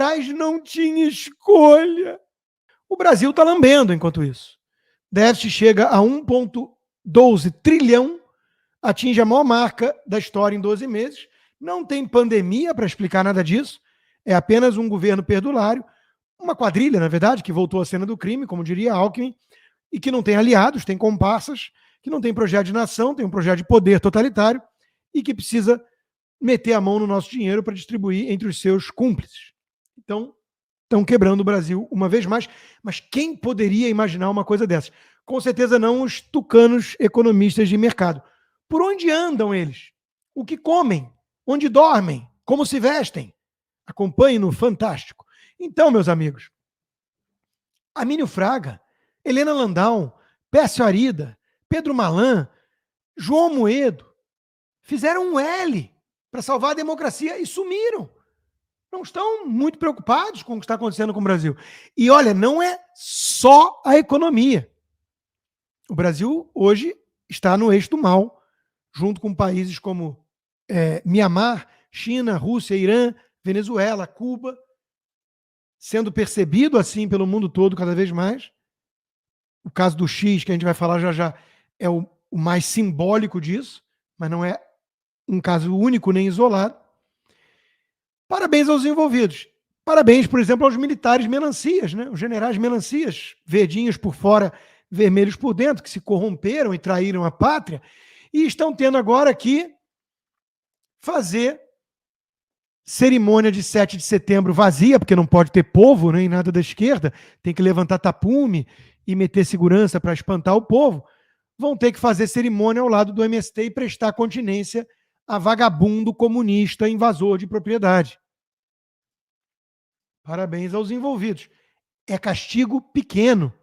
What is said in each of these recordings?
cartaz não tinha escolha. O Brasil está lambendo enquanto isso. Déficit chega a 1,12 trilhão, atinge a maior marca da história em 12 meses. Não tem pandemia para explicar nada disso. É apenas um governo perdulário, uma quadrilha, na verdade, que voltou à cena do crime, como diria Alckmin, e que não tem aliados, tem comparsas, que não tem projeto de nação, tem um projeto de poder totalitário e que precisa meter a mão no nosso dinheiro para distribuir entre os seus cúmplices. Então, estão quebrando o Brasil uma vez mais, mas quem poderia imaginar uma coisa dessas? Com certeza não os tucanos economistas de mercado. Por onde andam eles? O que comem? Onde dormem? Como se vestem? Acompanhe no Fantástico. Então, meus amigos, Amínio Fraga, Helena Landau, Pécio Arida, Pedro Malan, João Moedo, fizeram um L para salvar a democracia e sumiram. Não estão muito preocupados com o que está acontecendo com o Brasil. E olha, não é só a economia. O Brasil hoje está no eixo do mal, junto com países como Mianmar, China, Rússia, Irã, Venezuela, Cuba, sendo percebido assim pelo mundo todo cada vez mais. O caso do X, que a gente vai falar já já, é o mais simbólico disso, mas não é um caso único nem isolado. Parabéns aos envolvidos. Parabéns, por exemplo, aos militares melancias, né? Os generais melancias, verdinhos por fora, vermelhos por dentro, que se corromperam e traíram a pátria, e estão tendo agora que fazer cerimônia de 7 de setembro vazia, porque não pode ter povo nem nada da esquerda, tem que levantar tapume e meter segurança para espantar o povo. Vão ter que fazer cerimônia ao lado do MST e prestar continência a vagabundo comunista invasor de propriedade. Parabéns aos envolvidos. É castigo pequeno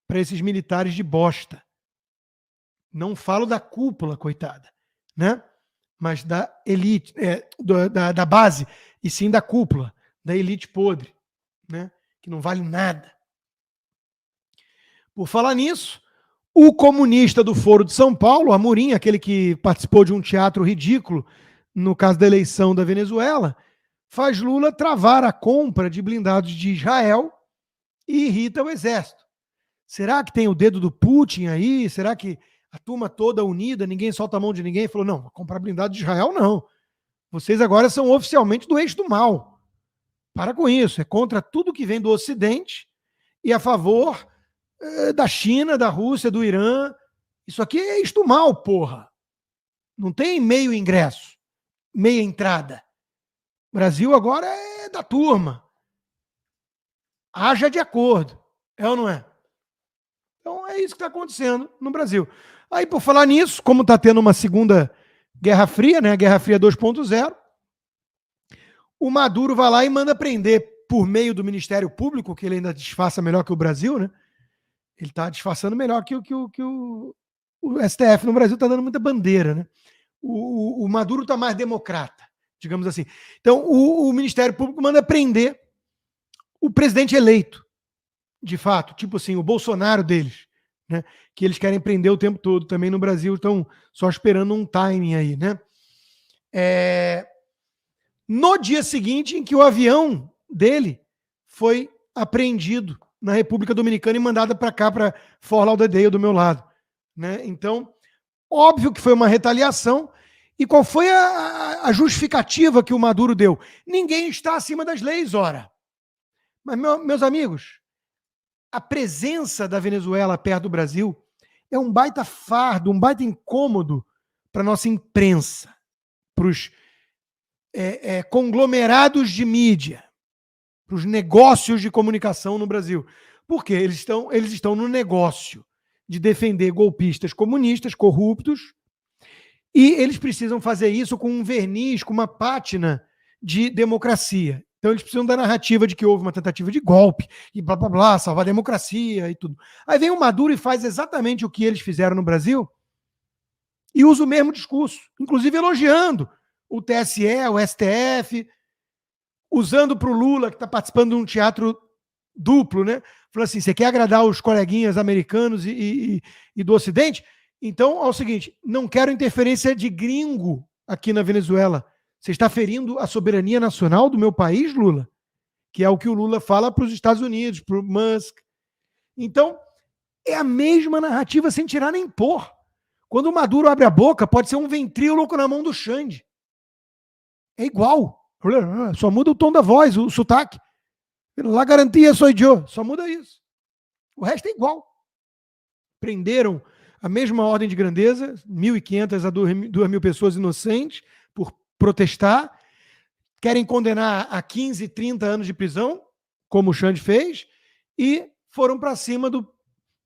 para esses militares de bosta. Não falo da cúpula, coitada, né? Mas da elite, da base, e sim da cúpula, da elite podre, né? Que não vale nada. Por falar nisso, o comunista do Foro de São Paulo, Amorim, aquele que participou de um teatro ridículo no caso da eleição da Venezuela, faz Lula travar a compra de blindados de Israel e irrita o exército. Será que tem o dedo do Putin aí? Será que a turma toda unida, ninguém solta a mão de ninguém e falou, não, comprar blindado de Israel não. Vocês agora são oficialmente do eixo do mal. Para com isso, é contra tudo que vem do Ocidente e a favor da China, da Rússia, do Irã. Isso aqui é eixo do mal, porra. Não tem meio ingresso, meia entrada. O Brasil agora é da turma. Haja de acordo. É ou não é? Então é isso que está acontecendo no Brasil. Aí, por falar nisso, como está tendo uma segunda Guerra Fria, né? Guerra Fria 2.0, o Maduro vai lá e manda prender por meio do Ministério Público, que ele ainda disfarça melhor que o Brasil, né? Ele está disfarçando melhor que o STF no Brasil, está dando muita bandeira, né? O Maduro está mais democrata, digamos assim. Então, o Ministério Público manda prender o presidente eleito, de fato, tipo assim, o Bolsonaro deles, né? Que eles querem prender o tempo todo. Também no Brasil estão só esperando um timing aí, né? No dia seguinte em que o avião dele foi apreendido na República Dominicana e mandado para cá, para Fort Lauderdale, do meu lado, né? Então, óbvio que foi uma retaliação. E qual foi a justificativa que o Maduro deu? Ninguém está acima das leis, ora. Mas, meus amigos, a presença da Venezuela perto do Brasil é um baita fardo, um baita incômodo para a nossa imprensa, para os conglomerados de mídia, para os negócios de comunicação no Brasil. Por quê? Eles estão no negócio de defender golpistas comunistas, corruptos, e eles precisam fazer isso com um verniz, com uma pátina de democracia. Então eles precisam da narrativa de que houve uma tentativa de golpe, e blá, blá, blá, salvar a democracia e tudo. Aí vem o Maduro e faz exatamente o que eles fizeram no Brasil e usa o mesmo discurso, inclusive elogiando o TSE, o STF, usando para o Lula, que está participando de um teatro duplo, né? Falou assim, você quer agradar os coleguinhas americanos e do Ocidente? Então, é o seguinte, não quero interferência de gringo aqui na Venezuela. Você está ferindo a soberania nacional do meu país, Lula? que é o que o Lula fala para os Estados Unidos, para o Musk. Então, é a mesma narrativa sem tirar nem pôr. Quando o Maduro abre a boca, pode ser um ventríloco na mão do Xande. É igual. Só muda o tom da voz, o sotaque. La garantia sou eu. Só muda isso. O resto é igual. Prenderam a mesma ordem de grandeza, 1.500 a 2.000 pessoas inocentes por protestar. Querem condenar a 15, 30 anos de prisão, como o Xande fez, e foram para cima do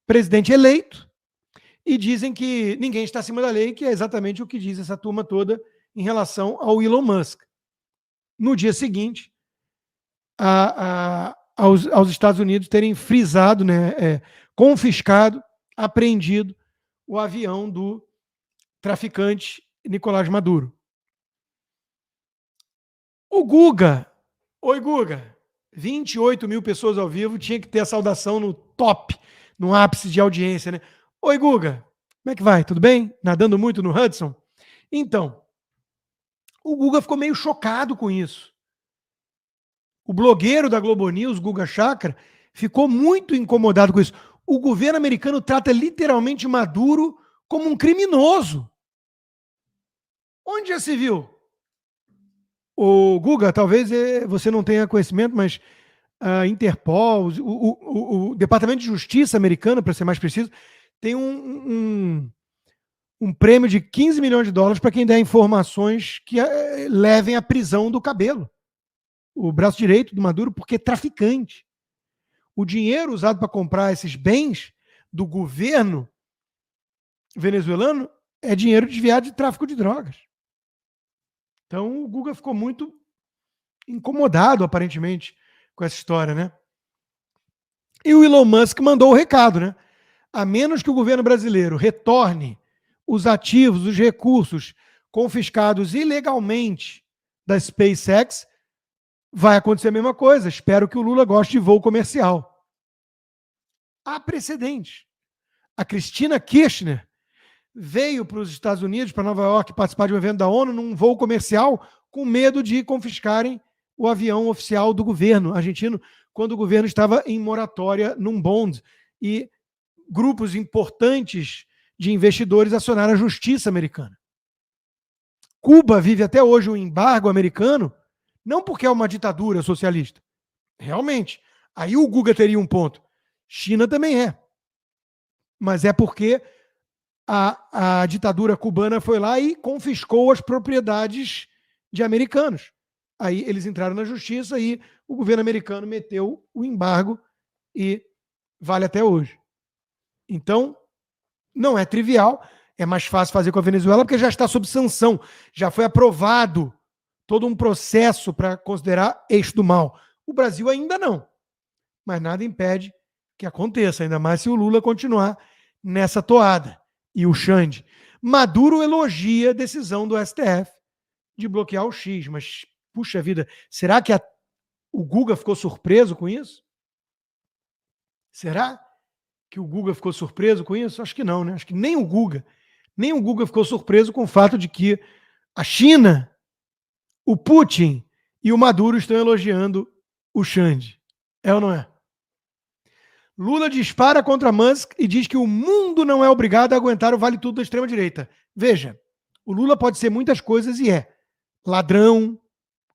presidente eleito e dizem que ninguém está acima da lei, que é exatamente o que diz essa turma toda em relação ao Elon Musk. No dia seguinte, aos Estados Unidos terem frisado, né, confiscado, apreendido o avião do traficante Nicolás Maduro. O Guga, oi Guga, 28.000 pessoas ao vivo, tinha que ter a saudação no top, no ápice de audiência, né? Oi Guga, como é que vai? Tudo bem? Nadando muito no Hudson? Então, o Guga ficou meio chocado com isso. O blogueiro da Globo News, Guga Chakra, ficou muito incomodado com isso. O governo americano trata literalmente Maduro como um criminoso. Onde já se viu? O Guga, talvez você não tenha conhecimento, mas a Interpol, o Departamento de Justiça americano, para ser mais preciso, tem um prêmio de 15 milhões de dólares para quem der informações que levem à prisão do Cabelo, o braço direito do Maduro, porque é traficante. O dinheiro usado para comprar esses bens do governo venezuelano é dinheiro desviado de tráfico de drogas. Então o Guga ficou muito incomodado, aparentemente, com essa história, né? E o Elon Musk mandou o recado, né? A menos que o governo brasileiro retorne os ativos, os recursos confiscados ilegalmente da SpaceX, vai acontecer a mesma coisa. Espero que o Lula goste de voo comercial. Há precedentes. A Cristina Kirchner veio para os Estados Unidos, para Nova York, participar de um evento da ONU num voo comercial com medo de confiscarem o avião oficial do governo argentino quando o governo estava em moratória num bond. E grupos importantes de investidores acionaram a justiça americana. Cuba vive até hoje um embargo americano, não porque é uma ditadura socialista. Realmente. Aí o Guga teria um ponto. China também é. Mas é porque a ditadura cubana foi lá e confiscou as propriedades de americanos. Aí eles entraram na justiça e o governo americano meteu o embargo e vale até hoje. Então, não é trivial, é mais fácil fazer com a Venezuela porque já está sob sanção, já foi aprovado todo um processo para considerar eixo do mal. O Brasil ainda não, mas nada impede que aconteça, ainda mais se o Lula continuar nessa toada. E o Xande. Maduro elogia a decisão do STF de bloquear o X, mas, puxa vida, será que o Guga ficou surpreso com isso? Será que o Guga ficou surpreso com isso? Acho que não, né? Acho que nem o Guga ficou surpreso com o fato de que a China, o Putin e o Maduro estão elogiando o Xande. É ou não é? Lula dispara contra Musk e diz que o mundo não é obrigado a aguentar o vale tudo da extrema-direita. Veja, o Lula pode ser muitas coisas e é ladrão,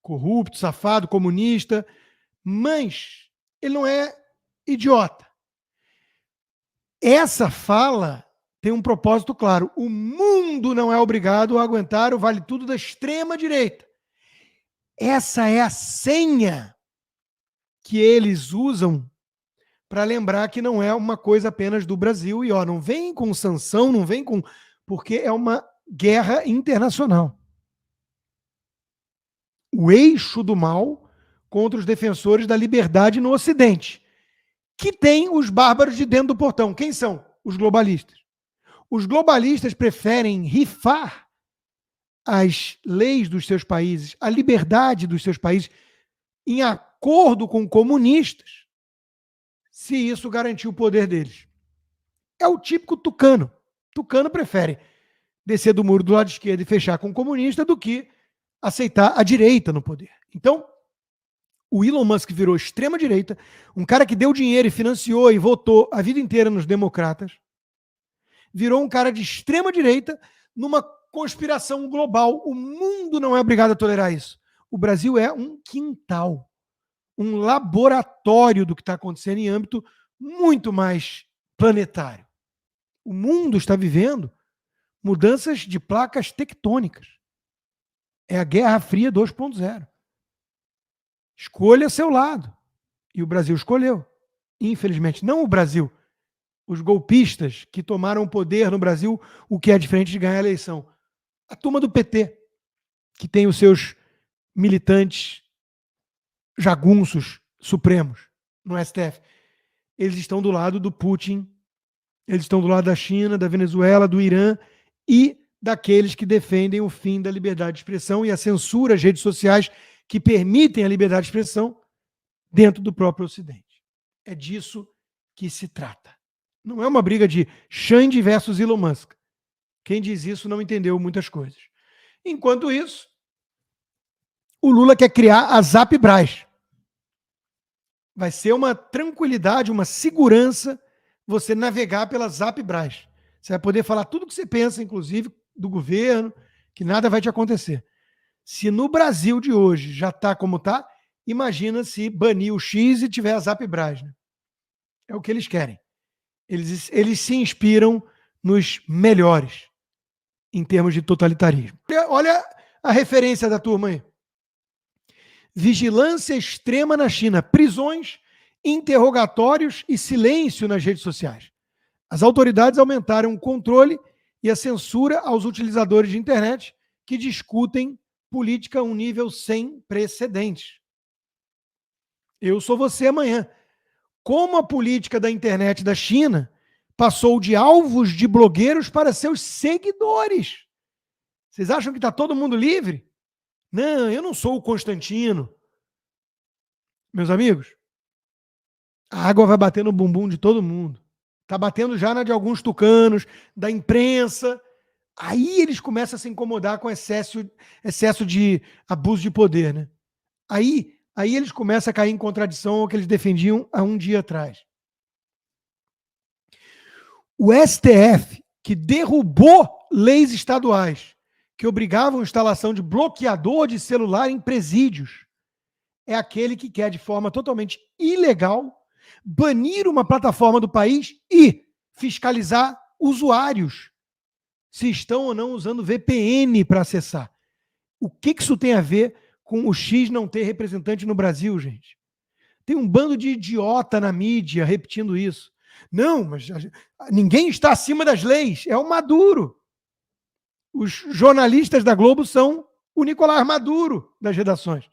corrupto, safado, comunista, mas ele não é idiota. Essa fala tem um propósito claro. O mundo não é obrigado a aguentar o vale tudo da extrema-direita. Essa é a senha que eles usam para lembrar que não é uma coisa apenas do Brasil. E ó, não vem com sanção, não vem com... porque é uma guerra internacional. O eixo do mal contra os defensores da liberdade no Ocidente, que tem os bárbaros de dentro do portão. Quem são? Os globalistas. Os globalistas preferem rifar as leis dos seus países, a liberdade dos seus países, em acordo com comunistas, se isso garantir o poder deles. É o típico tucano. Tucano prefere descer do muro do lado esquerdo e fechar com o comunista do que aceitar a direita no poder. Então, O Elon Musk virou extrema-direita, um cara que deu dinheiro e financiou e votou a vida inteira nos democratas, virou um cara de extrema-direita numa conspiração global. O mundo não é obrigado a tolerar isso. O Brasil é um quintal, um laboratório do que está acontecendo em âmbito muito mais planetário. O mundo está vivendo mudanças de placas tectônicas. É a Guerra Fria 2.0. Escolha seu lado. E o Brasil escolheu. Infelizmente, não o Brasil. Os golpistas que tomaram o poder no Brasil, o que é diferente de ganhar a eleição. A turma do PT, que tem os seus militantes jagunços supremos no STF. Eles estão do lado do Putin, eles estão do lado da China, da Venezuela, do Irã e daqueles que defendem o fim da liberdade de expressão e a censura às redes sociais que permitem a liberdade de expressão dentro do próprio Ocidente. É disso que se trata. Não é uma briga de Xande versus Elon Musk. Quem diz isso não entendeu muitas coisas. Enquanto isso, o Lula quer criar a Zapbras. Vai ser uma tranquilidade, uma segurança você navegar pela Zapbras. Você vai poder falar tudo o que você pensa, inclusive do governo, que nada vai te acontecer. Se no Brasil de hoje já está como está, imagina se banir o X e tiver a Zapbras. Né? É o que eles querem. Eles se inspiram nos melhores em termos de totalitarismo. Olha a referência da turma aí. Vigilância extrema na China, prisões, interrogatórios e silêncio nas redes sociais. As autoridades aumentaram o controle e a censura aos utilizadores de internet que discutem política a um nível sem precedentes. Eu sou você amanhã. Como a política da internet da China passou de alvos de blogueiros para seus seguidores. Vocês acham que está todo mundo livre? Não, eu não sou o Constantino. Meus amigos, a água vai bater no bumbum de todo mundo. Está batendo já na de alguns tucanos, da imprensa. Aí eles começam a se incomodar com excesso de abuso de poder. Né? Aí eles começam a cair em contradição ao que eles defendiam há um dia atrás. O STF, que derrubou leis estaduais que obrigavam a instalação de bloqueador de celular em presídios, é aquele que quer, de forma totalmente ilegal, banir uma plataforma do país e fiscalizar usuários se estão ou não usando VPN para acessar. O que isso tem a ver com o X não ter representante no Brasil, gente? Tem um bando de idiota na mídia repetindo isso. Não, mas ninguém está acima das leis. É o Maduro. Os jornalistas da Globo são o Nicolás Maduro das redações.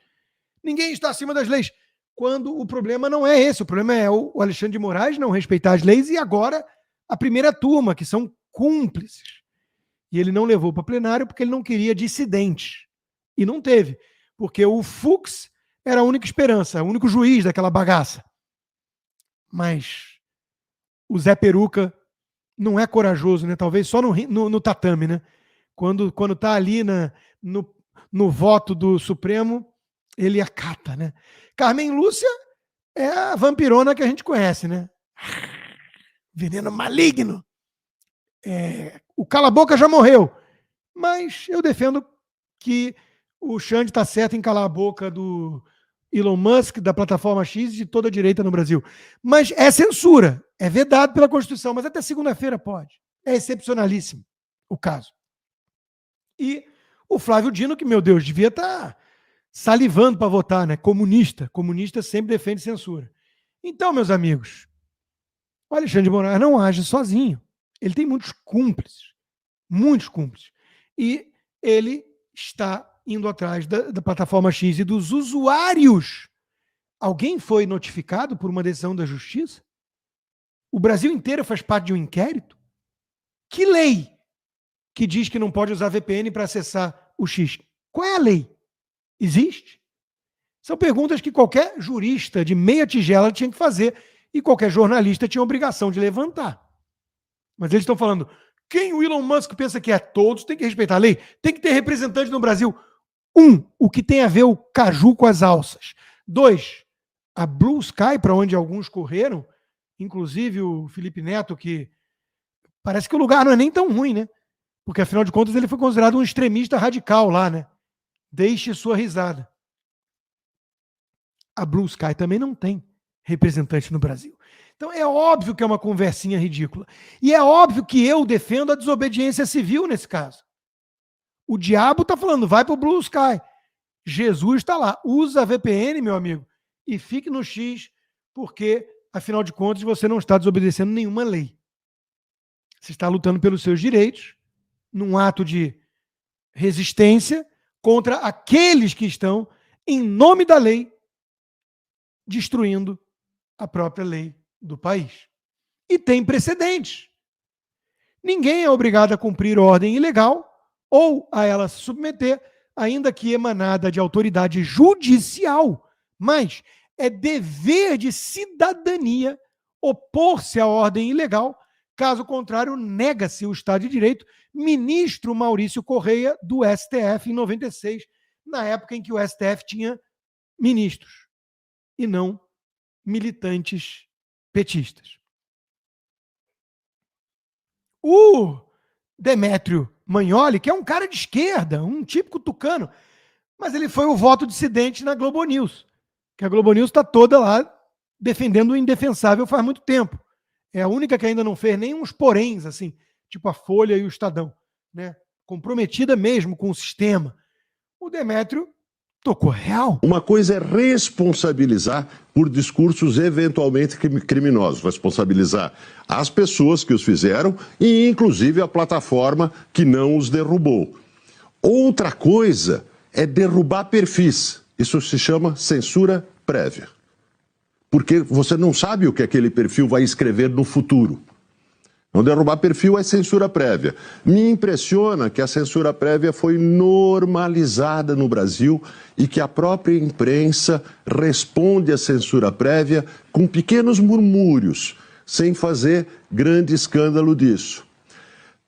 Ninguém está acima das leis. Quando o problema não é esse. O problema é o Alexandre de Moraes não respeitar as leis e agora a primeira turma, que são cúmplices. E ele não levou para plenário porque ele não queria dissidentes. E não teve. Porque o Fux era a única esperança, o único juiz daquela bagaça. Mas o Zé Peruca não é corajoso, né? Talvez só no tatame, né? Quando tá ali no voto do Supremo, ele acata, né? Carmen Lúcia é a vampirona que a gente conhece, né? Veneno maligno. O cala-boca já morreu. Mas eu defendo que o Xande está certo em calar a boca do Elon Musk, da plataforma X e de toda a direita no Brasil. Mas é censura. É vedado pela Constituição. Mas até segunda-feira pode. É excepcionalíssimo o caso. E o Flávio Dino, que, meu Deus, devia estar salivando para votar, né? Comunista. Comunista sempre defende censura. Então, meus amigos, o Alexandre de Moraes não age sozinho. Ele tem muitos cúmplices. Muitos cúmplices. E ele está indo atrás da plataforma X e dos usuários. Alguém foi notificado por uma decisão da Justiça? O Brasil inteiro faz parte de um inquérito? Que lei que diz que não pode usar VPN para acessar o X? Qual é a lei? Existe? São perguntas que qualquer jurista de meia tigela tinha que fazer e qualquer jornalista tinha a obrigação de levantar. Mas eles estão falando, quem o Elon Musk pensa que é? Todos têm que respeitar a lei. Tem que ter representante no Brasil. O que tem a ver o caju com as alças? 2, a Blue Sky, para onde alguns correram, inclusive o Felipe Neto, que parece que o lugar não é nem tão ruim, né? Porque, afinal de contas, ele foi considerado um extremista radical lá, né? Deixe sua risada. A Blue Sky também não tem representante no Brasil. Então é óbvio que é uma conversinha ridícula. E é óbvio que eu defendo a desobediência civil nesse caso. O diabo está falando, vai para o Blue Sky. Jesus está lá. Usa a VPN, meu amigo, e fique no X, porque, afinal de contas, você não está desobedecendo nenhuma lei. Você está lutando pelos seus direitos, num ato de resistência contra aqueles que estão, em nome da lei, destruindo a própria lei do país. E tem precedentes. Ninguém é obrigado a cumprir ordem ilegal ou a ela se submeter, ainda que emanada de autoridade judicial, mas é dever de cidadania opor-se à ordem ilegal. Caso contrário, nega-se o Estado de Direito. Ministro Maurício Correia, do STF, em 96, na época em que o STF tinha ministros e não militantes petistas. O Demétrio Magnoli, que é um cara de esquerda, um típico tucano, mas ele foi o voto dissidente na Globo News, que a Globo News está toda lá defendendo o indefensável faz muito tempo. É a única que ainda não fez nem uns poréns, assim, tipo a Folha e o Estadão, né? Comprometida mesmo com o sistema. O Demétrio tocou real. Uma coisa é responsabilizar por discursos eventualmente criminosos, responsabilizar as pessoas que os fizeram e inclusive a plataforma que não os derrubou. Outra coisa é derrubar perfis. Isso se chama censura prévia. Porque você não sabe o que aquele perfil vai escrever no futuro. Não derrubar perfil é censura prévia. Me impressiona que a censura prévia foi normalizada no Brasil e que a própria imprensa responde à censura prévia com pequenos murmúrios, sem fazer grande escândalo disso.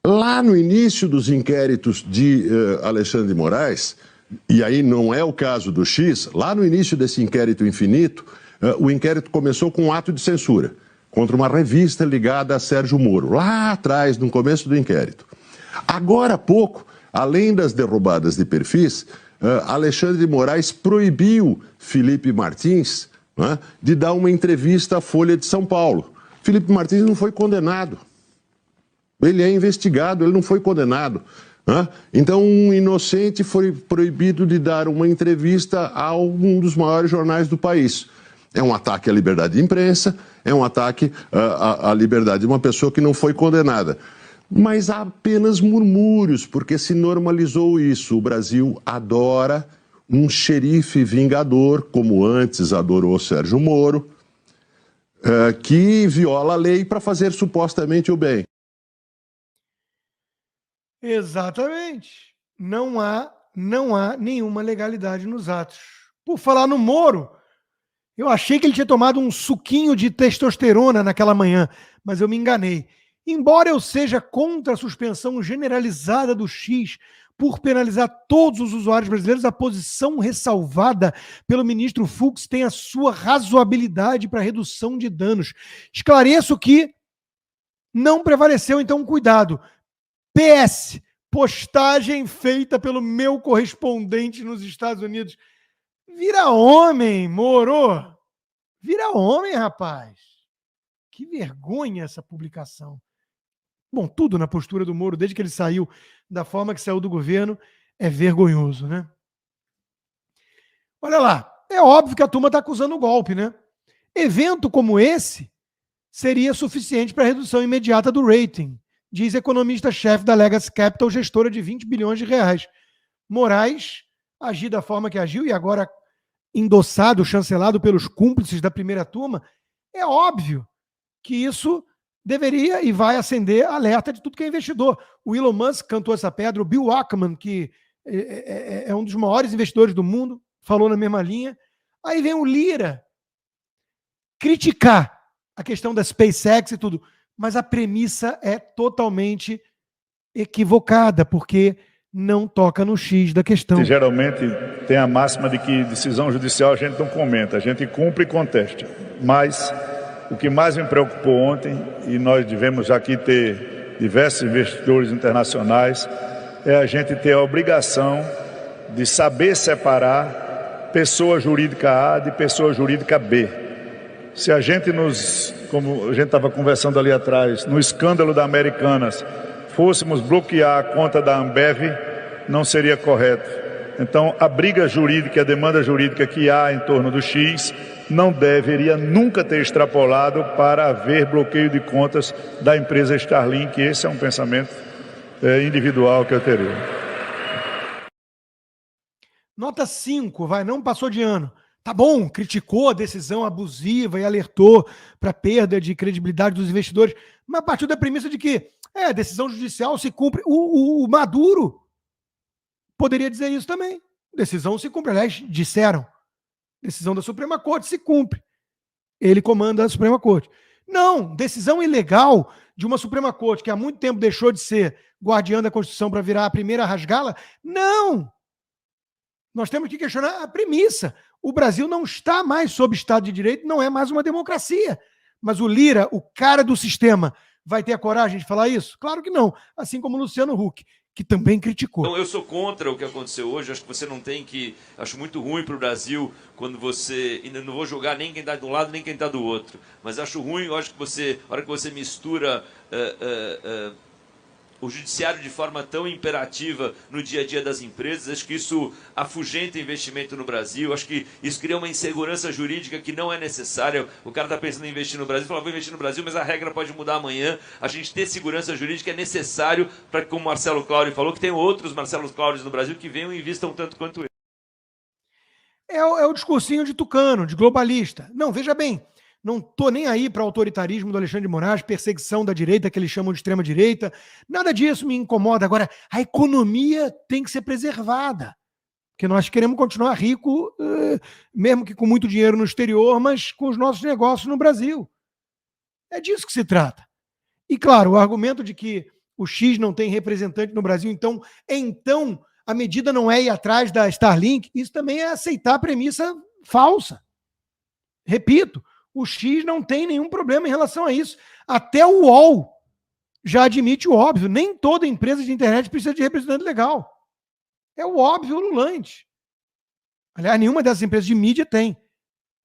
Lá no início dos inquéritos de Alexandre de Moraes, e aí não é o caso do X, lá no início desse inquérito infinito, o inquérito começou com um ato de censura contra uma revista ligada a Sérgio Moro, lá atrás, no começo do inquérito. Agora há pouco, além das derrubadas de perfis, Alexandre de Moraes proibiu Felipe Martins, né, de dar uma entrevista à Folha de São Paulo. Felipe Martins não foi condenado. Ele é investigado, ele não foi condenado. Né? Então, um inocente foi proibido de dar uma entrevista a um dos maiores jornais do país. É um ataque à liberdade de imprensa, é um ataque à liberdade de uma pessoa que não foi condenada. Mas há apenas murmúrios, porque se normalizou isso. O Brasil adora um xerife vingador, como antes adorou Sérgio Moro, que viola a lei para fazer supostamente o bem. Exatamente. Não há nenhuma legalidade nos atos. Por falar no Moro, eu achei que ele tinha tomado um suquinho de testosterona naquela manhã, mas eu me enganei. Embora eu seja contra a suspensão generalizada do X por penalizar todos os usuários brasileiros, a posição ressalvada pelo ministro Fux tem a sua razoabilidade para redução de danos. Esclareço que não prevaleceu, então cuidado. PS, postagem feita pelo meu correspondente nos Estados Unidos. Vira homem, Moro. Vira homem, rapaz. Que vergonha essa publicação. Bom, tudo na postura do Moro, desde que ele saiu, da forma que saiu do governo, é vergonhoso, né? Olha lá, é óbvio que a turma está acusando o golpe, né? Evento como esse seria suficiente para a redução imediata do rating, diz economista-chefe da Legacy Capital, gestora de 20 bilhões de reais. Moraes agir da forma que agiu e agora endossado, chancelado pelos cúmplices da primeira turma, é óbvio que isso deveria e vai acender alerta de tudo que é investidor. O Elon Musk cantou essa pedra, o Bill Ackman, que é um dos maiores investidores do mundo, falou na mesma linha. Aí vem o Lira criticar a questão da SpaceX e tudo, mas a premissa é totalmente equivocada, porque não toca no X da questão. Geralmente tem a máxima de que decisão judicial a gente não comenta, a gente cumpre e contesta. Mas o que mais me preocupou ontem, e nós devemos aqui ter diversos investidores internacionais, é a gente ter a obrigação de saber separar pessoa jurídica A de pessoa jurídica B. Se a gente como a gente estava conversando ali atrás, no escândalo da Americanas, fôssemos bloquear a conta da Ambev, não seria correto. Então, a briga jurídica, a demanda jurídica que há em torno do X, não deveria nunca ter extrapolado para haver bloqueio de contas da empresa Starlink. Esse é um pensamento individual que eu teria. Nota 5, não passou de ano. Tá bom, criticou a decisão abusiva e alertou para a perda de credibilidade dos investidores, mas partiu da premissa de que a decisão judicial se cumpre. O Maduro poderia dizer isso também. Decisão se cumpre. Aliás, disseram. Decisão da Suprema Corte se cumpre. Ele comanda a Suprema Corte. Não, decisão ilegal de uma Suprema Corte que há muito tempo deixou de ser guardiã da Constituição para virar a primeira a rasgá-la. Não! Nós temos que questionar a premissa. O Brasil não está mais sob Estado de Direito, não é mais uma democracia. Mas o Lira, o cara do sistema, vai ter a coragem de falar isso? Claro que não. Assim como o Luciano Huck, que também criticou. Então, eu sou contra o que aconteceu hoje. Acho que você não tem que... Acho muito ruim para o Brasil quando você... Ainda não vou julgar nem quem está de um lado, nem quem está do outro. Mas acho ruim, eu acho que você... A hora que você mistura... o judiciário de forma tão imperativa no dia a dia das empresas, acho que isso afugenta investimento no Brasil, acho que isso cria uma insegurança jurídica que não é necessária. O cara está pensando em investir no Brasil, fala, vou investir no Brasil, mas a regra pode mudar amanhã. A gente ter segurança jurídica é necessário para que, como o Marcelo Claure falou, que tem outros Marcelo Claures no Brasil que venham e investam tanto quanto ele. É o discursinho de tucano, de globalista. Não, veja bem, não estou nem aí para o autoritarismo do Alexandre de Moraes, perseguição da direita, que eles chamam de extrema-direita. Nada disso me incomoda. Agora, a economia tem que ser preservada. Porque nós queremos continuar rico, mesmo que com muito dinheiro no exterior, mas com os nossos negócios no Brasil. É disso que se trata. E, claro, o argumento de que o X não tem representante no Brasil, então a medida não é ir atrás da Starlink, isso também é aceitar a premissa falsa. Repito, o X não tem nenhum problema em relação a isso. Até o UOL já admite o óbvio. Nem toda empresa de internet precisa de representante legal. É o óbvio ululante. Aliás, nenhuma dessas empresas de mídia tem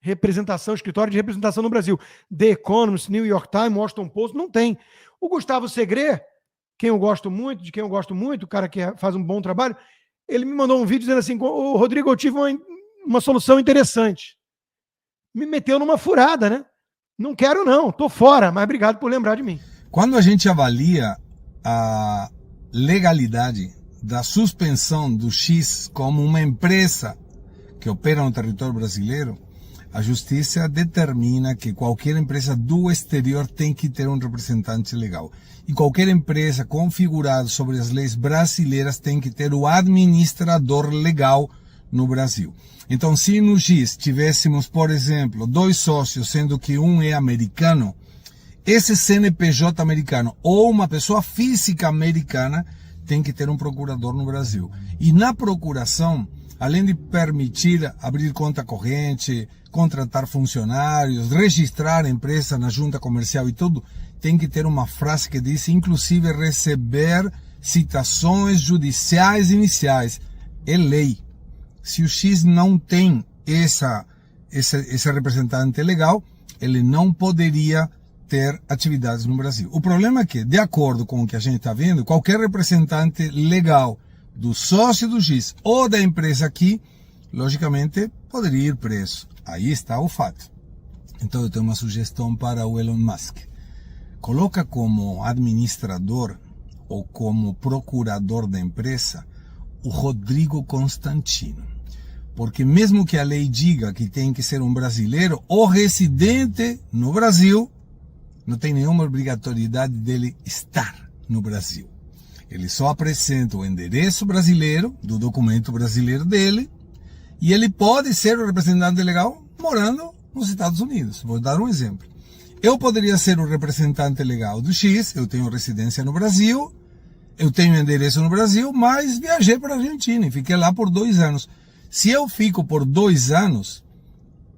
representação, escritório de representação no Brasil. The Economist, New York Times, Washington Post, não tem. O Gustavo Segre, de quem eu gosto muito, o cara que faz um bom trabalho, ele me mandou um vídeo dizendo assim, Rodrigo, eu tive uma solução interessante. Me meteu numa furada, né? Não quero não, tô fora, mas obrigado por lembrar de mim. Quando a gente avalia a legalidade da suspensão do X como uma empresa que opera no território brasileiro, a justiça determina que qualquer empresa do exterior tem que ter um representante legal. E qualquer empresa configurada sobre as leis brasileiras tem que ter o administrador legal no Brasil. Então, se no X tivéssemos, por exemplo, 2 sócios, sendo que um é americano, esse CNPJ americano ou uma pessoa física americana tem que ter um procurador no Brasil. E na procuração, além de permitir abrir conta corrente, contratar funcionários, registrar a empresa na junta comercial e tudo, tem que ter uma frase que diz, inclusive, receber citações judiciais iniciais. É lei. Se o X não tem esse representante legal, ele não poderia ter atividades no Brasil. O problema é que, de acordo com o que a gente está vendo, qualquer representante legal do sócio do X ou da empresa aqui, logicamente, poderia ir preso. Aí está o fato. Então eu tenho uma sugestão para o Elon Musk. Coloca como administrador ou como procurador da empresa o Rodrigo Constantino. Porque mesmo que a lei diga que tem que ser um brasileiro ou residente no Brasil, não tem nenhuma obrigatoriedade dele estar no Brasil. Ele só apresenta o endereço brasileiro, do documento brasileiro dele, e ele pode ser o representante legal morando nos Estados Unidos. Vou dar um exemplo. Eu poderia ser o representante legal do X, eu tenho residência no Brasil, eu tenho endereço no Brasil, mas viajei para a Argentina e fiquei lá por 2 anos. Se eu fico por 2 anos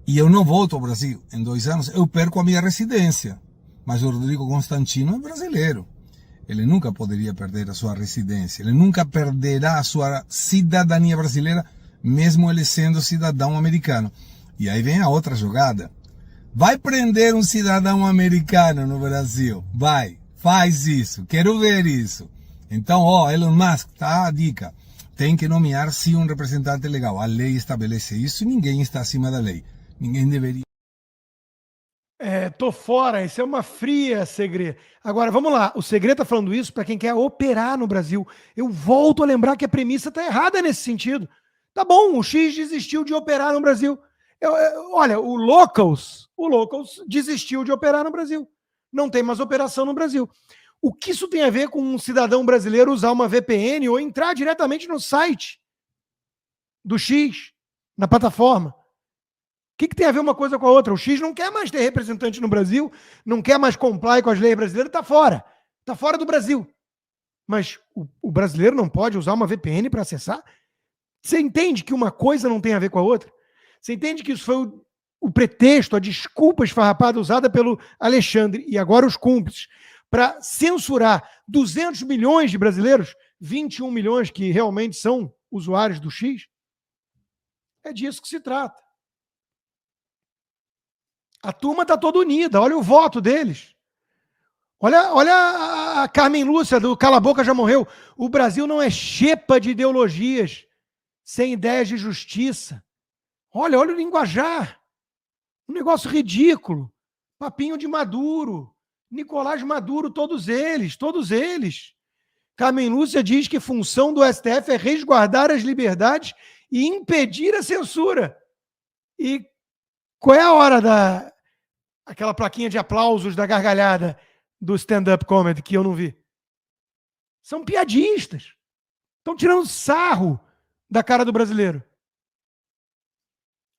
e eu não volto ao Brasil em 2 anos, eu perco a minha residência. Mas o Rodrigo Constantino é brasileiro. Ele nunca poderia perder a sua residência. Ele nunca perderá a sua cidadania brasileira, mesmo ele sendo cidadão americano. E aí vem a outra jogada. Vai prender um cidadão americano no Brasil? Vai, faz isso, quero ver isso. Então, Elon Musk, tá a dica. Tem que nomear sim um representante legal. A lei estabelece isso e ninguém está acima da lei. Ninguém deveria. Tô fora, isso é uma fria segredo. Agora, vamos lá, o segredo tá falando isso para quem quer operar no Brasil. Eu volto a lembrar que a premissa tá errada nesse sentido. Tá bom, o X desistiu de operar no Brasil. Olha, o Locals desistiu de operar no Brasil. Não tem mais operação no Brasil. O que isso tem a ver com um cidadão brasileiro usar uma VPN ou entrar diretamente no site do X, na plataforma? O que tem a ver uma coisa com a outra? O X não quer mais ter representante no Brasil, não quer mais comply com as leis brasileiras, está fora. Está fora do Brasil. Mas o brasileiro não pode usar uma VPN para acessar? Você entende que uma coisa não tem a ver com a outra? Você entende que isso foi o pretexto, a desculpa esfarrapada usada pelo Alexandre e agora os cúmplices para censurar 200 milhões de brasileiros, 21 milhões que realmente são usuários do X? É disso que se trata. A turma está toda unida, olha o voto deles. Olha a Carmen Lúcia do Cala a Boca Já Morreu. O Brasil não é xepa de ideologias sem ideias de justiça. Olha o linguajar. Um negócio ridículo. Papinho de Maduro, Nicolás Maduro, todos eles. Carmen Lúcia diz que função do STF é resguardar as liberdades e impedir a censura. E qual é a hora aquela plaquinha de aplausos da gargalhada do stand-up comedy que eu não vi? São piadistas. Estão tirando sarro da cara do brasileiro.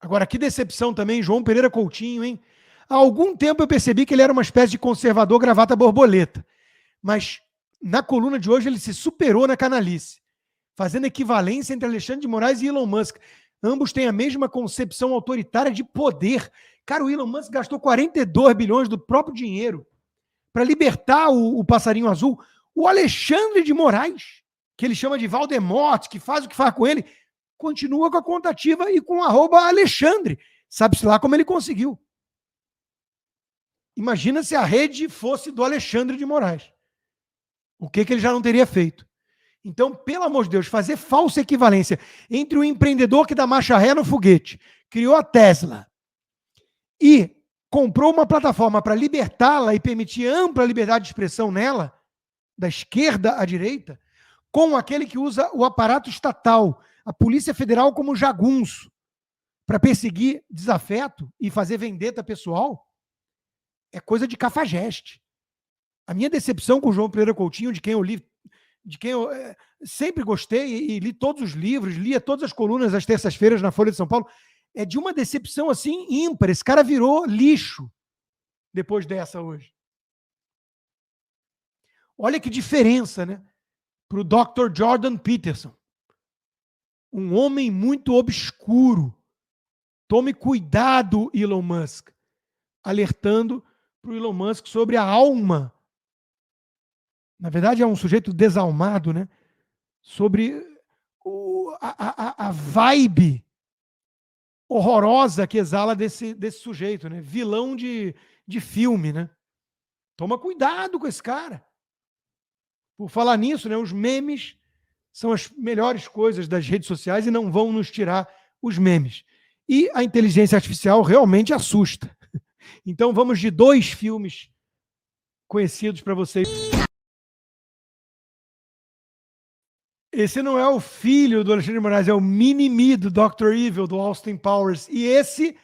Agora, que decepção também, João Pereira Coutinho, hein? Há algum tempo eu percebi que ele era uma espécie de conservador gravata borboleta. Mas na coluna de hoje ele se superou na canalice, fazendo equivalência entre Alexandre de Moraes e Elon Musk. Ambos têm a mesma concepção autoritária de poder. Cara, o Elon Musk gastou 42 bilhões do próprio dinheiro para libertar o passarinho azul. O Alexandre de Moraes, que ele chama de Valdemorte, que faz o que faz com ele, continua com a conta ativa e com o @Alexandre. Sabe-se lá como ele conseguiu. Imagina se a rede fosse do Alexandre de Moraes. O que ele já não teria feito? Então, pelo amor de Deus, fazer falsa equivalência entre o empreendedor que dá marcha ré no foguete, criou a Tesla e comprou uma plataforma para libertá-la e permitir ampla liberdade de expressão nela, da esquerda à direita, com aquele que usa o aparato estatal, a Polícia Federal como jagunço, para perseguir desafeto e fazer vendetta pessoal, é coisa de cafajeste. A minha decepção com o João Pereira Coutinho, de quem eu sempre gostei e li todos os livros, lia todas as colunas às terças-feiras na Folha de São Paulo, é de uma decepção assim ímpar. Esse cara virou lixo depois dessa hoje. Olha que diferença, né? Para o Dr. Jordan Peterson. Um homem muito obscuro. Tome cuidado, Elon Musk. Alertando para o Elon Musk sobre a alma. Na verdade, é um sujeito desalmado, né? Sobre a vibe horrorosa que exala desse sujeito, né? Vilão de filme, né? Toma cuidado com esse cara. Por falar nisso, né? Os memes são as melhores coisas das redes sociais e não vão nos tirar os memes. E a inteligência artificial realmente assusta. Então vamos de 2 filmes conhecidos para vocês. Esse não é o filho do Alexandre de Moraes, é o mini-me do Dr. Evil, do Austin Powers. E esse,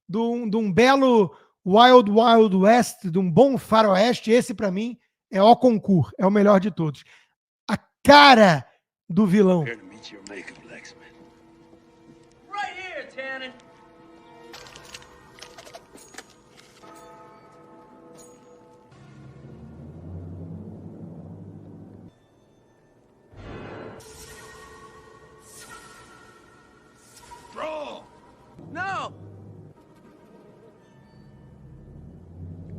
de um belo Wild Wild West, de um bom faroeste, esse para mim é o concurso, é o melhor de todos. A cara do vilão.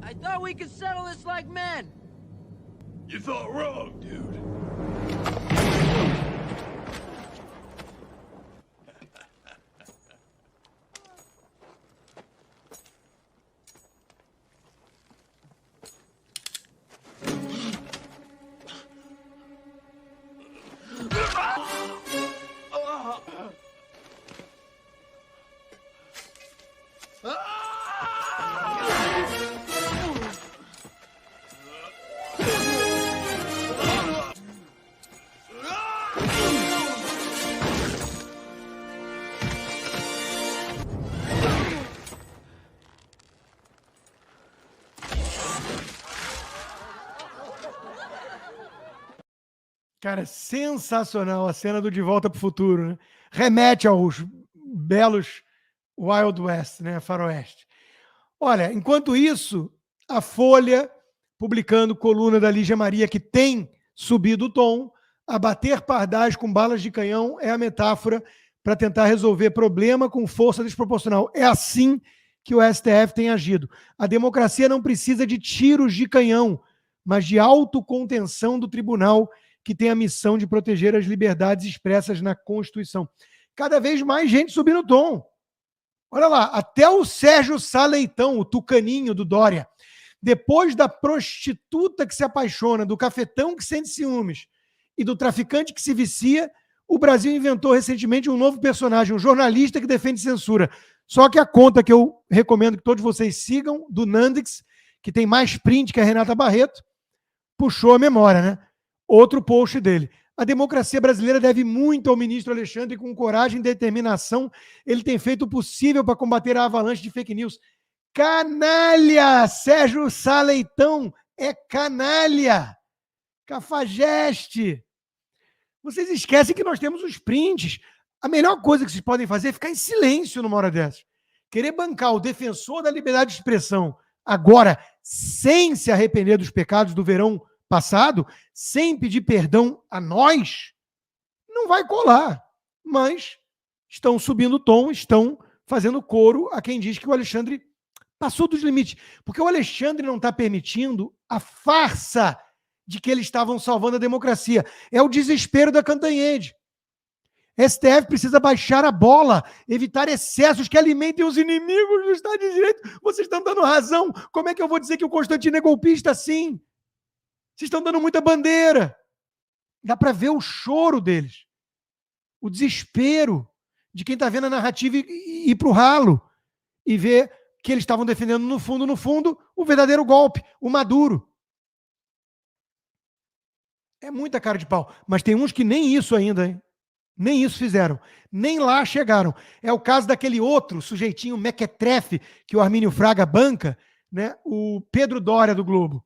I thought we could settle this like men. You thought wrong, dude. Cara, sensacional a cena do De Volta para o Futuro, né? Remete aos belos Wild West, né? Faroeste. Olha, enquanto isso, a Folha, publicando coluna da Lígia Maria, que tem subido o tom, abater pardais com balas de canhão é a metáfora para tentar resolver problema com força desproporcional. É assim que o STF tem agido. A democracia não precisa de tiros de canhão, mas de autocontenção do tribunal, que tem a missão de proteger as liberdades expressas na Constituição. Cada vez mais gente subindo o tom. Olha lá, até o Sérgio Sá Leitão, o tucaninho do Dória, depois da prostituta que se apaixona, do cafetão que sente ciúmes e do traficante que se vicia, o Brasil inventou recentemente um novo personagem, um jornalista que defende censura. Só que a conta que eu recomendo que todos vocês sigam, do Nandix, que tem mais print que a Renata Barreto, puxou a memória, né? Outro post dele. A democracia brasileira deve muito ao ministro Alexandre, com coragem e determinação. Ele tem feito o possível para combater a avalanche de fake news. Canalha! Sérgio Sá Leitão é canalha! Cafajeste! Vocês esquecem que nós temos os prints. A melhor coisa que vocês podem fazer é ficar em silêncio numa hora dessas. Querer bancar o defensor da liberdade de expressão agora, sem se arrepender dos pecados do verão passado, sem pedir perdão a nós, não vai colar. Mas estão subindo o tom, estão fazendo coro a quem diz que o Alexandre passou dos limites. Porque o Alexandre não está permitindo a farsa de que eles estavam salvando a democracia. É o desespero da Cantanhede. STF precisa baixar a bola, evitar excessos que alimentem os inimigos do Estado de Direito. Vocês estão dando razão. Como é que eu vou dizer que o Constantino é golpista assim? Vocês estão dando muita bandeira. Dá para ver o choro deles. O desespero de quem está vendo a narrativa ir para o ralo e ver que eles estavam defendendo, no fundo, o verdadeiro golpe, o Maduro. É muita cara de pau. Mas tem uns que nem isso ainda, hein? Nem isso fizeram. Nem lá chegaram. É o caso daquele outro sujeitinho mequetrefe que o Armínio Fraga banca, né? O Pedro Doria do Globo.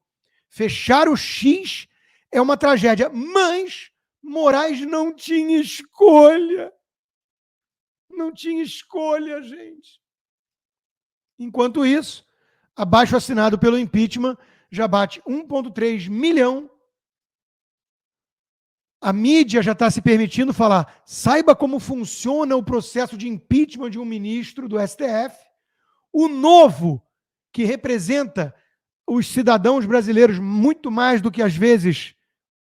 Fechar o X é uma tragédia, mas Moraes não tinha escolha. Não tinha escolha, gente. Enquanto isso, abaixo assinado pelo impeachment já bate 1,3 milhão. A mídia já está se permitindo falar, saiba como funciona o processo de impeachment de um ministro do STF. O Novo, que representa os cidadãos brasileiros muito mais do que, às vezes,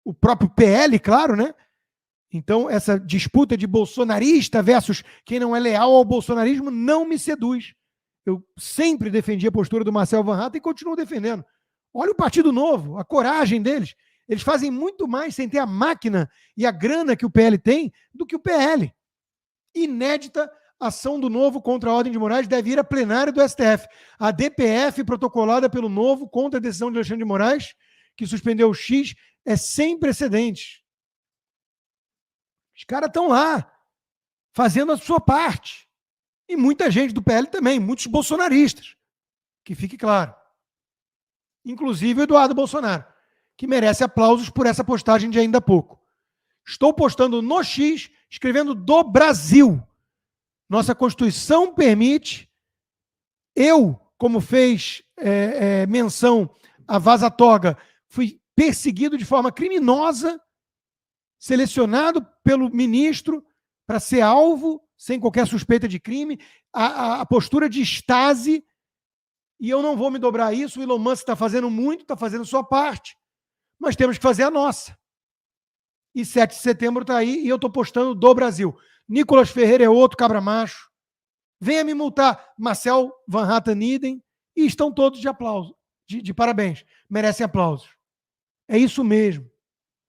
o próprio PL, claro, né? Então, essa disputa de bolsonarista versus quem não é leal ao bolsonarismo não me seduz. Eu sempre defendi a postura do Marcel Van Hatten e continuo defendendo. Olha o Partido Novo, a coragem deles. Eles fazem muito mais sem ter a máquina e a grana que o PL tem do que o PL. Inédita ação do Novo contra a Ordem de Moraes deve ir a plenário do STF. A DPF protocolada pelo Novo contra a decisão de Alexandre de Moraes, que suspendeu o X, é sem precedentes. Os caras estão lá, fazendo a sua parte. E muita gente do PL também, muitos bolsonaristas. Que fique claro. Inclusive o Eduardo Bolsonaro, que merece aplausos por essa postagem de ainda há pouco. Estou postando no X, escrevendo do Brasil. Nossa Constituição permite. Eu, como fez menção a Vaza Toga, fui perseguido de forma criminosa, selecionado pelo ministro para ser alvo, sem qualquer suspeita de crime. A postura de Stasi E eu não vou me dobrar a isso. O Elon Musk está fazendo muito, está fazendo sua parte. Mas temos que fazer a nossa. E 7 de setembro está aí e eu estou postando do Brasil. Nicolas Ferreira é outro cabra macho. Venha me multar. Marcel Van Hatten idem. E estão todos de aplauso. De parabéns. Merecem aplausos. É isso mesmo.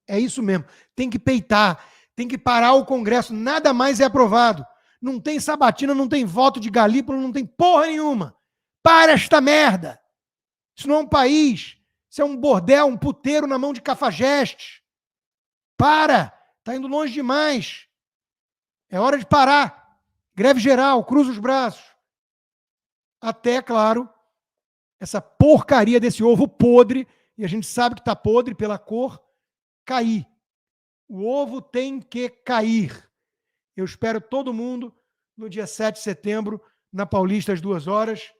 É isso mesmo. Tem que peitar. Tem que parar o Congresso. Nada mais é aprovado. Não tem sabatina, não tem voto de Galípolo, não tem porra nenhuma. Para esta merda. Isso não é um país. Isso é um bordel, um puteiro na mão de cafajestes. Para. Está indo longe demais. É hora de parar. Greve geral, cruza os braços. Até, claro, essa porcaria desse ovo podre, e a gente sabe que está podre pela cor, cair. O ovo tem que cair. Eu espero todo mundo no dia 7 de setembro, na Paulista, às 2 horas.